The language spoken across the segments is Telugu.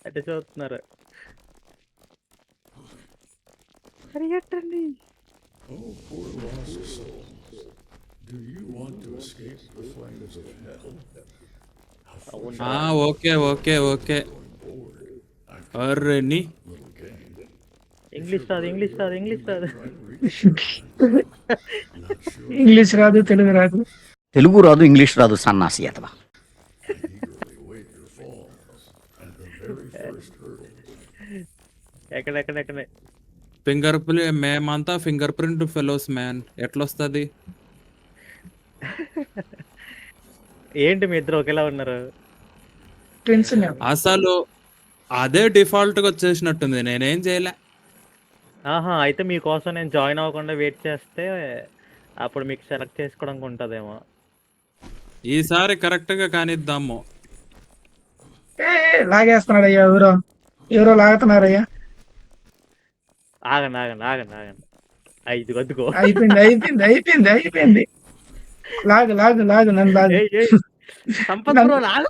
అంటే చూస్తున్నారు. పరిగెట్టండి. Oh, poor lost souls. Do you want to escape the flames of hell? అవునా? Okay okay okay. Going bored. I've got array నీ a little game. ఇంగ్లీష్ రాదు, ఇంగ్లీష్ రాదు, ఇంగ్లీష్ రాదు. Try to reach your friends. Not sure. English రాదు, తెలుగు రాదు. తెలుగు రాదు, ఇంగ్లీష్ రాదు, సన్నాసి అతవా. I eagerly await your falls. And the very first hurdle. ఎక్కడెక్కడెక్కడ మేమంతా ఫింగర్ ప్రింట్ ఫెలోస్ మ్యాన్. ఎట్లొస్తుంది? ఏంటి మీ ఇద్దరు ఒకేలా ఉన్నారు? ట్విన్స్ అసలు అదే డిఫాల్ట్ గా వచ్చేసినట్టుంది. నేనేం చేయలే. ఆహా, అయితే మీకోసం నేను జాయిన్ అవ్వకుండా వెయిట్ చేస్తే అప్పుడు మీకు సెలెక్ట్ చేసుకోవడానికి ఉంటుందేమో. ఈసారి కరెక్ట్ గా కానిద్దాము. లాగేస్తున్నాడు అయ్యా, ఎవరో లాగుతున్నారయ్యా. ఆగండి ఆగండి ఆగండి ఆగండి. ఇది వద్దుకో. అయిపోయింది. లాగు నన్ను లాగు. సంపత్ బ్రో లాగు.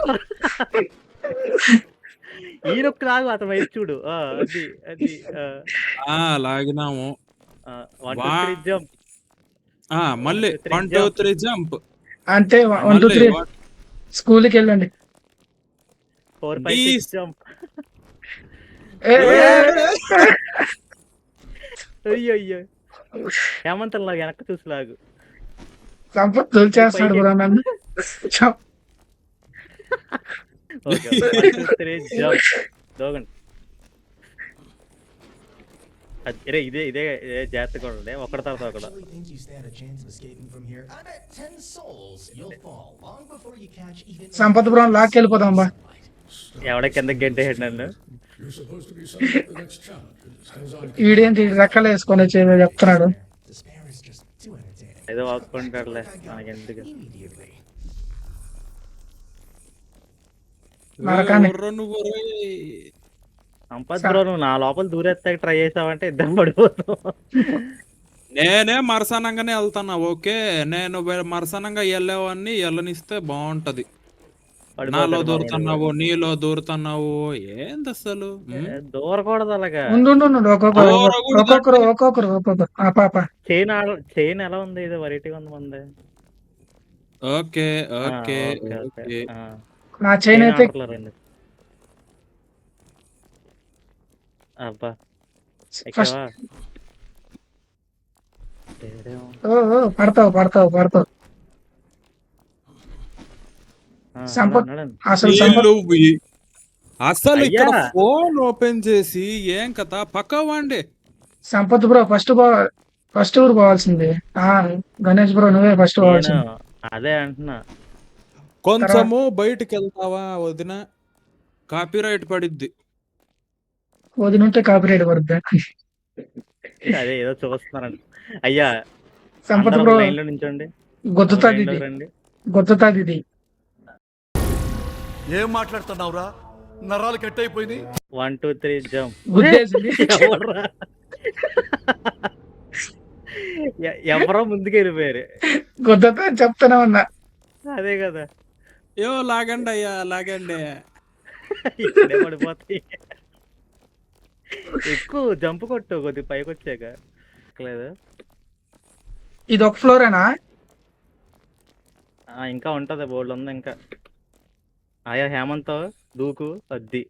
ఈయనొక్క లాగు, అతను వైపు చూడు. అది అది లాగినాము. 1 2 3 జంప్. మళ్ళీ 1 2 3 జంప్. అంటే 1 2 3 స్కూల్కి వెళ్ళండి. 4 5 6 జంప్. అయ్యో హేమంత్ లాగా వెనక్కి చూసి లాగు. సంపత్ తోల్చేస్తాడు బ్రో నన్ను. Okay 1 2 3 jump. దోగండి. అరే ఇదే జాగ్రత్తగా ఉండండి. ఒకటి తర్వాత ఒకటి. Actually think you stand a chance of escaping from here? I bet 10 souls you'll fall long before you catch even. Sampath bro లాక్కెళ్ళిపోదాం బా. ఎవడ కింద గెంటేసాడు నన్ను. You're supposed to be signing up the next challenge. As I వీడేంటి రెక్కలు వేసుకొని వచ్చేదో చెప్తున్నాడు. Despair is just too entertaining. ఏదో వాక్కుంటాడులే మనకెందుకు. Immediately. నరకాన్ని. నువ్వు సంపత్ బ్రో నువ్వు నా లోపల దూరేస్తాకి ట్రై చేసావంటే ఇద్దరు పడిపోతావు. నేనే మరసనంగానే వెళ్తానా. ఓకే, నేను మరసనంగా వెళ్ళేవాడిని. వెళ్ళనిస్తే బాగుంటది. నాలో దూరుతున్నావు, నీలో దూరుతున్నావు. ఏంది అసలు? దూరకూడదు అలాగా. ఒక్కొక్కరు చైన్ ఎలా ఉంది? ఇది వెరైటీగా ఉంది మంది. Okay okay okay. నా చైన్ అయితే అబ్బా పడతావు. అసలు ఇక్కడ ఫోన్ ఓపెన్ చేసి ఏం కథ పక్క వాండి. సంపత్ బ్రో ఫస్ట్ ఊరు పోవాల్సింది. గణేష్ బ్రో నువ్వే ఫస్ట్ పోవాల్సింది. అదే అంటున్నా. కొంచెము బయటికి వెళ్తావా వదిన? కాపీరైట్ పడిద్ది. వదినుంటే కాపీరైట్ పడుద్ది. అదే ఏదో చూస్తున్నారండి. అయ్యా సంపత్ బ్రో లైన్ లో నించోండి. గొత్తుతాది ఇది. ఏం మాట్లాడుతున్నావురా? నరాలు కట్ అయిపోయింది. 1 2 3 జంప్. ఎవరో ముందుకు వెళ్ళిపోయారు. గొత్తుతా చెప్తానే ఉన్నా. అదే కదా. లాగండి అయ్యా, లాగండి. ఇక్కడే పడిపోతాయి. ఎక్కువ జంప్ కొట్టు కొద్దిగా పైకి వచ్చాక. లేదు ఇది ఒక ఫ్లోరేనా? ఇంకా ఉంటది, బోర్డు ఉంది ఇంకా. ఆయా హేమంత్ దూకు. అద్ది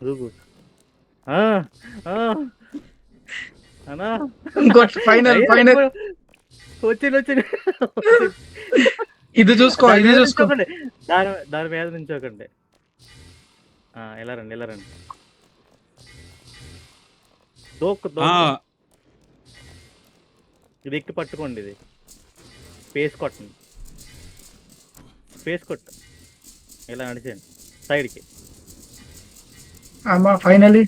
దూకు. ఫైనల్ వచ్చింది. ఇది చూసుకోండి. దాని మీద నుంచోకండి. ఎలా రండి. దోక్కు. ఇది ఎక్కి పట్టుకోండి. ఇది ఫేస్ కొట్టండి. ఫేస్ కొట్టు. ఇలా నడిచేయండి సైడ్కి. అమ్మా ఫైనలీ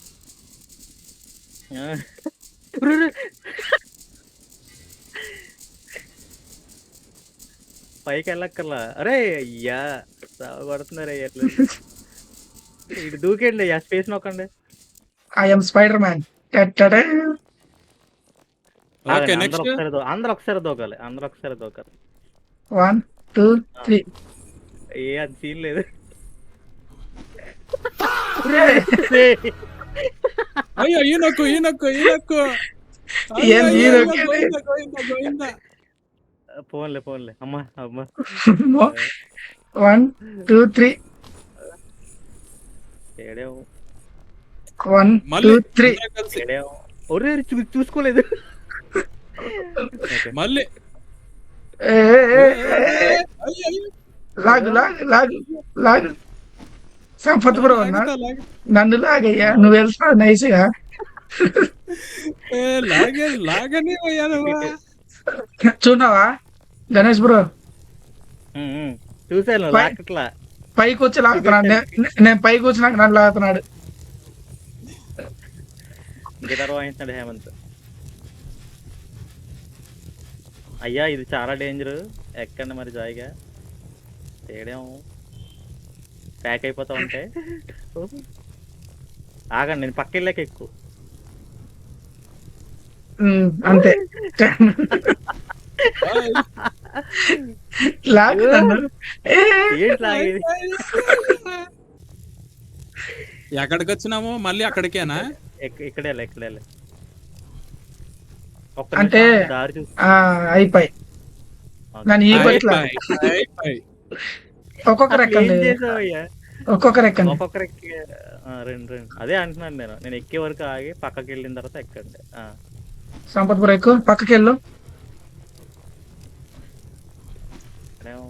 పైకి వెళ్ళక్కర్లా. అరే అయ్యా కొడుతున్నారు అయ్యా. ఇటు దూకేయండి అయ్యా. స్పేస్ నొక్కండి. I'm spider man. అందరూ ఒకసారి దూకాలి. 1 2 3. అది సీన్ లేదు. అయ్యో ఈయనొక్కు ఈయనొక్కు ఈయనొక్కు ఏంది ఈయనొక్కేది? గోయిందా పోన్లే అమ్మా 1 2 3 ఏడేమో 1 మళ్ళీ 2 3 అందరం కలిసి ఏడేమో ఒరే చూసుకోలేదు. మళ్ళీ ఏ, ఏ, ఏ, ఏ, అయ్యో, అయ్యో. లాగు సంపత్ బ్రో లాగుతా, లాగుతా. నన్ను లాగయ్యా, నువ్వు వెళ్తావు నైస్గా. ఏ, లాగని పోయా నువ్వు. చూడవా గణేష్ బ్రో చూసాను పై- లాకట్లా. పైకి వచ్చి లాగుతున్నాడు, నేను పైకి వచ్చినాక నన్ను లాగుతున్నాడు. గిటార్ వాయించాడు హేమంత్. అయ్యా ఇది చాలా డేంజర్, ఎక్కండి మరి జాయిగా. తేడేమో ప్యాక్ అయిపోతా ఉంటే. ఆగండి నేను పక్క వెళ్ళాక ఎక్కువ. అంతే లాగు నన్ను. ఏ, ఏంటి లాగేది? ఎక్కడికి వచ్చినాము మళ్ళీ అక్కడికేనా? ఇక్కడే ఒక్క అంటే నిమిషం దారి చూసి అయిపోయి నన్ను ఈ బట్ల అయిపోయి. ఒక్కొక్కరు ఏం ఎక్కండి, చేసావయ్యా? ఒక్కొక్కరు ఎక్కండి. ఒక్కొక్కరికి రెండు అదే అంటున్నాను నేను ఎక్కే వరకు ఆగి పక్కకి వెళ్ళిన తర్వాత ఎక్కండి. సంపత్ బ్రో ఎక్కువ పక్కకి వెళ్ళు. ఇక్కడేమో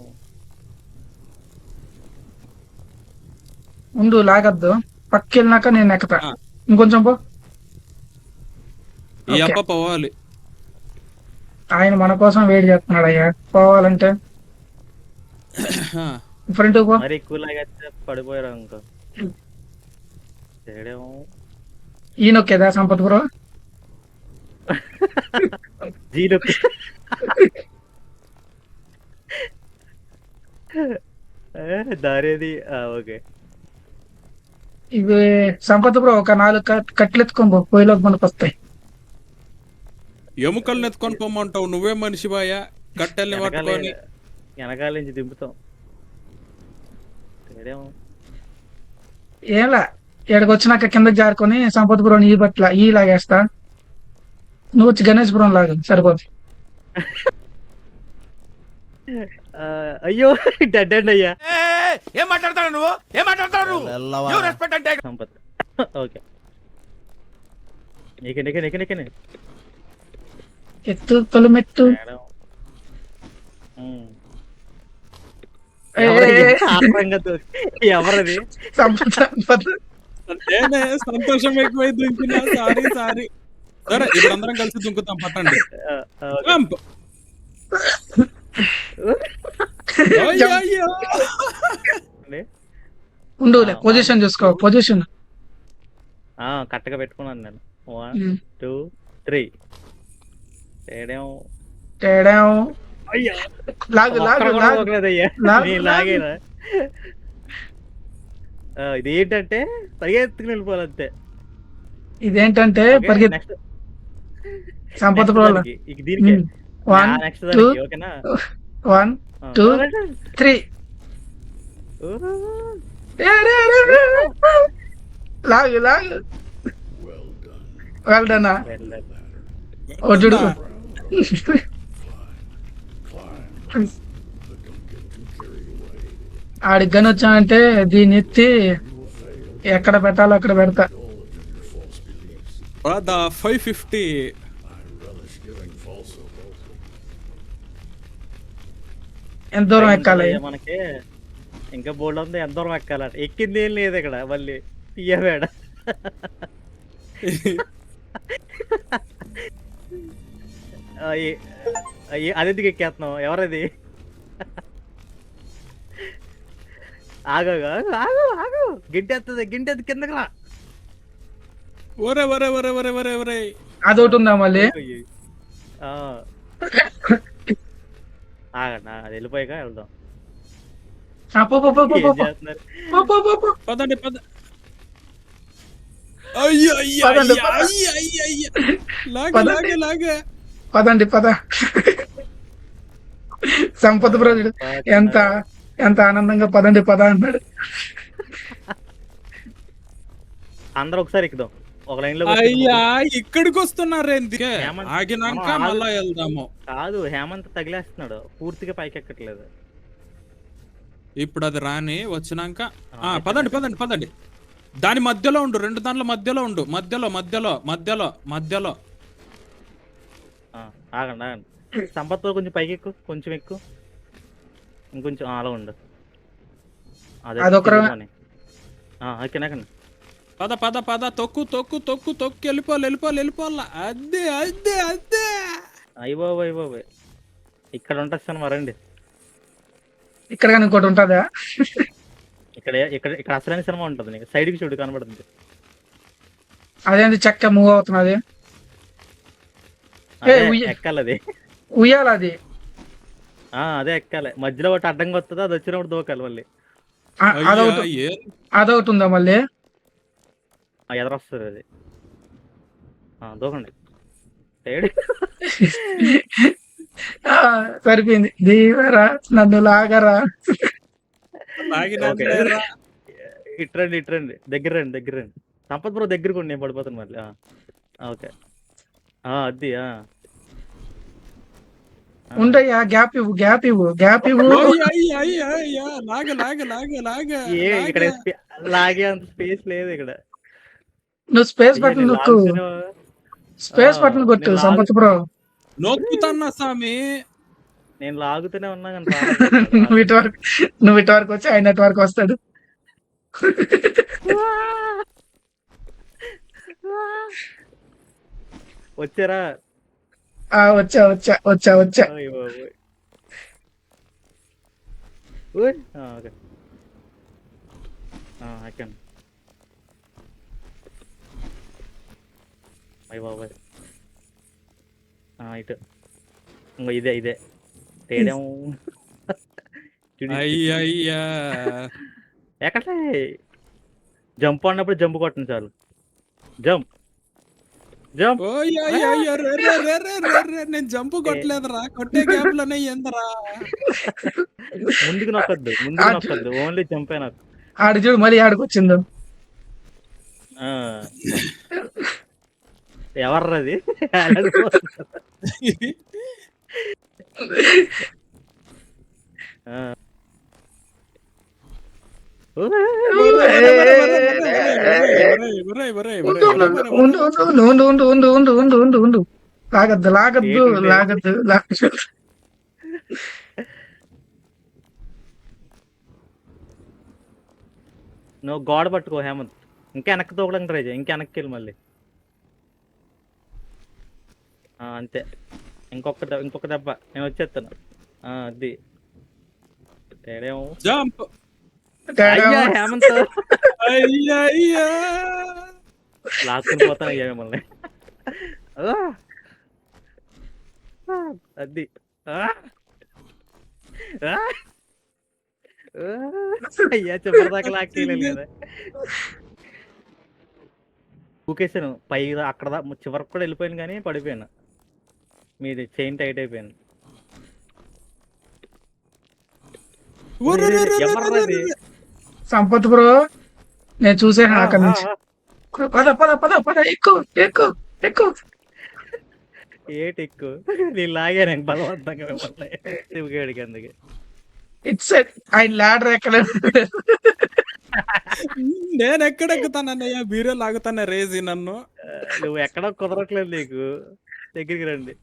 ఉండు లాగద్దు, పక్కకి వెళ్ళినాక నేను ఎక్కుతా. ఆ. ఇంకొంచెం పో. ఈ ఓకే. అప్ప పోవాలి. ఆయన మన కోసం వెయిట్ చేస్తున్నాడు అయ్యా, పోవాలంటే ఫ్రంట్ పో. మరి ఎక్కువ లాగేస్తే పడిపోయారు ఇంకో. తేడేమో ఈయనొక్కేదా సంపత్ బ్రో? జీలో దారేది. ఓకే ఇవి సంపత్ బ్రో ఒక 4 కట్లు ఎత్తుకోబో, పొయ్యిలోకి మనకు వస్తాయి. ఎముకలు ఎత్తుకొని పొమ్మంటావు, నువ్వే మనిషి బాయా. కట్టెల్ని పట్టుకొని వెనకాల నుంచి దింపుతాం. తేడేమో ఏంలా ఇక్కడికి వచ్చినాక కిందకి జారుకొని సంపత్ బ్రోని ఈ బట్ల ఈ లాగేస్తా. నువ్వు వచ్చి గణేష్ బ్రోని లాగు సరిపోతుంది. అయ్యో డెడ్ అండ్ అయ్యా ఏం మాట్లాడతాడు నువ్వు? ఏం మాట్లాడతాడు నువ్వు? You respect and take- Sampath. Okay నీకే ఎత్తు తొలిమెత్తు. ఏ, ఎవరది? సంపత్ నేనే సంతోషం ఎక్కువై దుంకినా. Sorry sorry. సరే ఇప్పుడు అందరం కలిసి దుంకుతాం, పట్టండి. జంప్. అయ్యయ్యో. ఉండులే, పొజిషన్ చూసుకో, పొజిషన్. కరెక్ట్గా పెట్టుకున్నాను నేను. 1 2 3 తేడేమో తేడాం. అయ్యా లాగు లాగు లాగు లాగు, లాగేనా? ఇది ఏంటంటే పరిగెత్తుకుని వెళ్ళిపోవాలి అంతే. ఇదేంటంటే ఓకే, పరిగెత్ next- సంపత్ next బ్రో దానికి, ఇక దీనికే. 1 నెక్స్ట్ 2 దానికి ఓకేనా? 1 2 3 లాగు లాగు. Well done. ఓ చూడు ఆడికి గని వచ్చానంటే దీన్ని ఎత్తి ఎక్కడ పెట్టాలో అక్కడ పెడతా. The 550. ఎంత దూరం ఎక్కాలి? మనకి ఇంకా బోర్డు ఉంది, ఎంత దూరం ఎక్కాలంట. ఎక్కింది ఏం లేదు ఇక్కడ, మళ్ళీ తీయబేడ. అదెందుకు ఎక్కేస్తున్నావు? ఎవరది? ఆగు గింటెత్తది కిందకి రా. ఒరే ఒరే ఒరే ఒరే ఒరే ఒరే. అదొకటి ఉందా మళ్ళీ? ఆగండి, అది వెళ్ళిపోయాక వెళ్దాం. పో, పో, పో, పో, ఏం పో, చేస్తున్నారు? పో, పో, పో, పో. పదండి పద. అయ్యో అయ్యో పదండి, అయ్యో పద. అయ్యో అయ్యో అయ్యో. లాగే పదండి. లాగే లాగే. పదండి పద. సంపత్ బ్రో చూడు ఎంత ఎంత ఆనందంగా పదండి పద అన్నాడు. అందరూ ఒకసారి ఎక్కుదాం, ఒక లైన్ లో అయ్యా ఇక్కడికి వస్తున్నారు ఎందుకే? హేమంత్ ఆగినాక మనం మళ్ళా వెళ్దాము. కాదు, హేమంత్ తగిలేస్తున్నాడు, పూర్తిగా పైకి ఎక్కట్లేదు. ఇప్పుడు అది రాని వచ్చినాక అయితే పదండి పదండి పదండి. దాని మధ్యలో ఉండు, 2 దాంట్లో మధ్యలో ఉండు, మధ్యలో మధ్యలో మధ్యలో మధ్యలో. ఆగండి ఆగండి, సంపత్తో కొంచెం పైకి ఎక్కువ, కొంచెం ఎక్కువ, ఇంకొంచెం అలా ఉండు. అదొక ఎక్కడండి. పద పద పద, తొక్కు తొక్కు తొక్కు తొక్కు, వెళ్ళిపోవాలా. అదే అదే అదే. అయ్యబాబోయ్, ఇక్కడ ఉంటుంది మరండి. ఇక్కడ కానీ ఇంకోటి ఉంటుందా? ఇక్కడ ఇక్కడ ఇక్కడ అసలైన సినిమా ఉంటుంది, నీకు సైడ్కి చూడు కనబడుతుంది. అదేంటి చెక్క మూవ్ అవుతున్నది? ఎక్కాలి అది, ఉయ్యాల అది. అదే ఎక్కాలి, మధ్యలో ఒకటి అడ్డంగా వస్తుంది, అది వచ్చినప్పుడు దూకాలి మళ్ళీ. అదొకటి ఉందా మళ్ళీ? ఎదరొస్తుంది అది, దూకండి. సరిపోయింది. దీవరా నన్ను లాగరా. ఇట్రండి దగ్గర రండి. సంపత్ బ్రో దగ్గరకు ఉండి, నేను పడిపోతాను మళ్ళీ. ఓకే, అది ఉండయ్యా, గ్యాప్ ఇవ్వు. ఇక్కడ లాగే అంత స్పేస్ లేదు ఇక్కడ. నువ్వు స్పేస్ బటన్ నొక్కు, స్పేస్ బటన్ కొట్టు సంపత్ బ్రో. నొక్కుతున్నా స్వామి, నేను లాగుతూనే ఉన్నా కానీ నువ్వు ఇటు వరకు వచ్చి ఆయన వరకు వస్తాడు. వచ్చారా? వచ్చా. ఓకే, అయ్య బాబాయ్, ఇటు ఇంకో ఇదే తేడా. అయ్యయ్యా ఎక్కడ జంప్ అన్నప్పుడు జంప్ కొట్టండి చాలు. జంప్. నేను జంపు కొట్టలేదురా, కొట్టే గ్యాప్ లోనే ఏందరా. ముందుకు నొక్కద్దు, ఓన్లీ జంపే నాకు. ఆడు చూడు మళ్ళీ ఆడికి వచ్చిందో. ఎవర్రది? ఉండు. లాగద్దు. నువ్వు గోడ పట్టుకో హేమంత్, ఇంకా వెనక్కి తోకడానికి ట్రై చేయి, ఇంకా వెనక్కి వెళ్ళి మళ్ళీ. అంతే, ఇంకొక దెబ్బ, నేను వచ్చేస్తాను. అది జంప్. హేమంత్ అయ్యయ్యా లాక్కుని పోతాను అయ్యా మిమ్మల్ని. అది అయ్యా చివరిదాకా లాక్కేయలేదు కదా. ఊకేసాను పై అక్కడ చివరికి కూడా వెళ్ళిపోయాను కానీ పడిపోయాను, మీది చైన్ టైట్ అయిపోయాను. ఎవరది? సంపత్ బ్రో, నేను చూసాను అక్కడి నుంచి. పద ఎక్కు. ఏటెక్కు, నేను లాగా నేను బలవంతంగా మిమ్మల్ని శివగాడికి. అందుకే ఇట్స్ ఆయన ల్యాడర్ ఎక్కలేదు. నేను ఎక్కడెక్కుతానన్నయ్యా, మీరే లాగుతానే రేసి నన్ను. నువ్వు ఎక్కడ కుదరట్లేదు, నీకు దగ్గరికి రండి.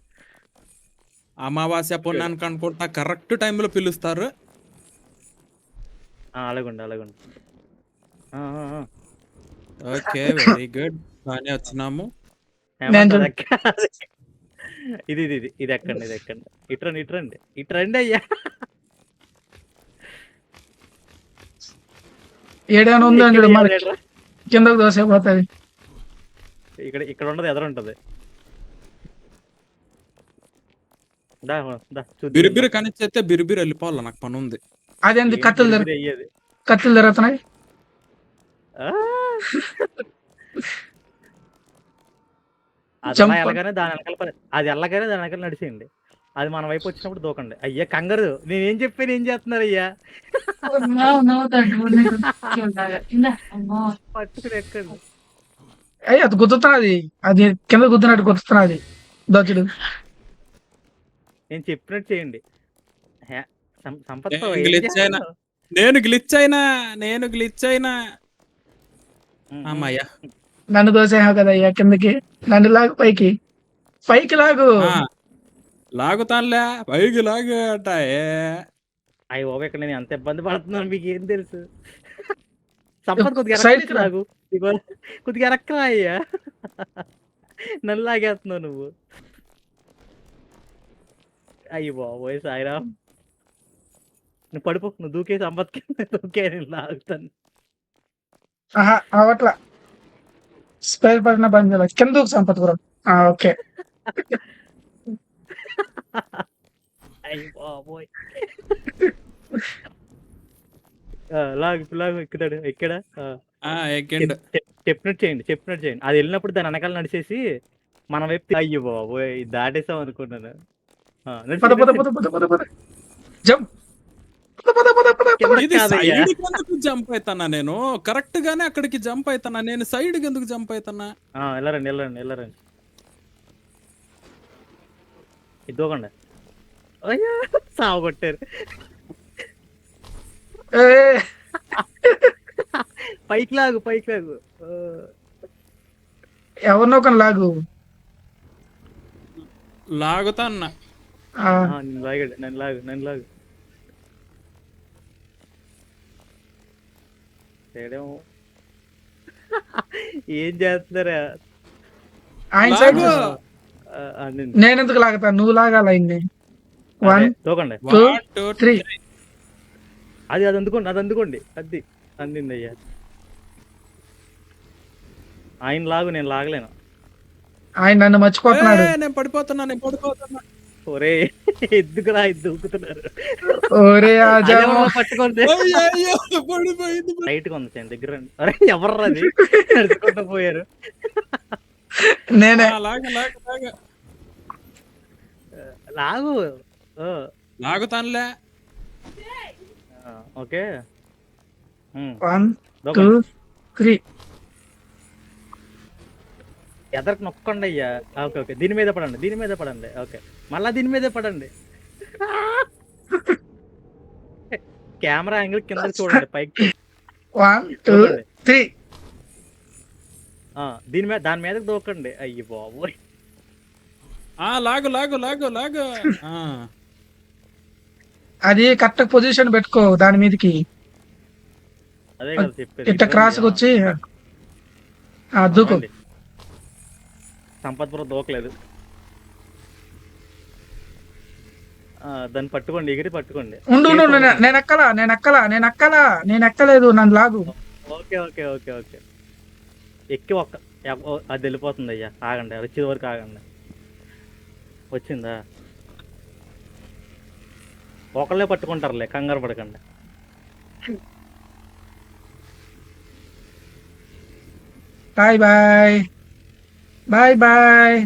అమావాస్య పుణ్యానికి అనుకుంటా కరెక్ట్ టైంలో పిలుస్తారు. అలాగుండి. ఓకే, వెరీ గుడ్, బాగానే వచ్చినాము. ఇది ఎక్కండి. ఇట్రండి అయ్యా. ఏడైనా ఉందని చూడు, మరి కిందకు దోసైపోతుంది. ఇక్కడ ఉండదు, ఎదురుంటది. బిరిబిరి కనిచేస్తే బిరిబిరి వెళ్ళిపోవాలి, నాకు పని ఉంది. అదేంటి కత్తులు తిరుగుతున్నాయి. అది వెళ్ళగానే దాని వెనకాల నడిచేయండి. అది మన వైపు వచ్చినప్పుడు దూకండి. అయ్యా కంగారు, నేనేం చెప్పాను, ఏం చేస్తున్నారు అయ్యా? పట్టుకుని ఎక్కండి. అయ్యి అది గుర్తున్నది, అది కింద గుర్తున్నట్టు గుర్తున్నది దోచుడు. నేను చెప్పినట్టు చేయండి. సంపత్ బ్రో నేను ఏం గ్లిచ్ అయినా చేస్తున్నావు? నేను గ్లిచ్ అయినా అమ్మయ్యా. నన్ను దోసేహావు కదా అయ్యా కిందకి. నన్ను లాగు పైకి, పైకి లాగు. లాగుతానులే, పైకి లాగు అట. అయ్యి బాబు ఇక్కడ నేను ఎంత ఇబ్బంది పడుతున్నాను మీకు ఏం తెలుసు. సంపత్ కొద్దిగా Side వెనక్కి కి రా. లాగు, ఇగో కొద్దిగా వెనక్కి అయ్యా. నన్ను లాగేస్తున్నావు నువ్వు. అయ్యి బాబోయ్ సాయిరామ్, నువ్వు పడిపో, నువ్వు దూకే సంపత్కి దూకే, నేను లాగుతాను. ఆహా అవట్లా, స్పేర్ పడిన బంద్ చేయాలి. కింద దూకు సంపత్ బ్రో. ఓకే. అయ్యి బాబోయ్. లాగు లాగు, ఎక్కుతాడు ఎక్కడా. ఎక్కిండు. చెప్పినట్టు చేయండి. అది వెళ్ళినప్పుడు దాని వెనకాల నడిచేసి మన వైపు అయ్యో బాబోయ్ దాటేసాం అనుకున్నాను. నడిచి, పద పద నడిచి. పద పద పద పద. జంప్. పద పద పద పద పద. కిందకి ఇది కాదయ్యా. సైడ్ ఎందుకు జంప్ అవుతానా నేను? కరెక్ట్ గానే అక్కడికి జంప్ అవుతానా నేను, సైడ్ ఎందుకు జంప్ అవుతానా? వెళ్ళరండి. ఇద్దోకండి. అయ్యా సాగు కొట్టారు. ఏ, పైకి లాగు. ఎవరినో ఒకరిని లాగు. లాగుతాన్నా. నన్ను లాగు. చేయడేమో. ఏం చేస్తున్నారా? ఆయన సైడ్ లాగు. నేను ఎందుకు లాగుతాను, నువ్వు లాగాల ఆయన్ని. 1 తోకండి. 2 1 2 3. అది అందుకోండి. అది అందింది అయ్యా. ఆయన లాగు, నేను లాగలేను. ఆయన నన్ను మర్చిపోతున్నాడు. నేను పడిపోతున్నా. ఒరే ఎందుకురా దూకుతున్నారు? ఓరే ఆజా. పట్టుకోండి. అయ్యో, పడిపోయింది. రైట్ గా ఉంది చేయండి, దగ్గర రండి. అరే ఎవర్రా అది నడుచుకుంటూ పోయారు. నేనే. లాగు. లాగు. లాగుతానులే. ఓకే. 1 2 3. ఎదరికి నొక్కండి అయ్యా. ఓకే దీని మీద పడండి. ఓకే మళ్ళా దీని మీదే పడండి. కెమెరా యాంగిల్ కింద చూడండి, పైకి 1 2 3. దాని మీదకి దూకండి. అయ్యి బాబోయ్. లాగు. అది కరెక్ట్ పొజిషన్ పెట్టుకో దాని మీదకి. అదే కదా చెప్పేది. ఇట్ట క్రాస్ వచ్చి దూకు. సంపత్ బ్రో దూకలేదు. దాన్ని పట్టుకోండి, ఎగిరి పట్టుకోండి. ఉండు నేను ఎక్కలేదు, నన్ను లాగు. ఓకే ఎక్కి అది వెళ్ళిపోతుంది అయ్యా. ఆగండి, వచ్చే వరకు ఆగండి. వచ్చిందా? ఒకళ్ళే పట్టుకుంటారులే, కంగారు పడకండి. Bye bye.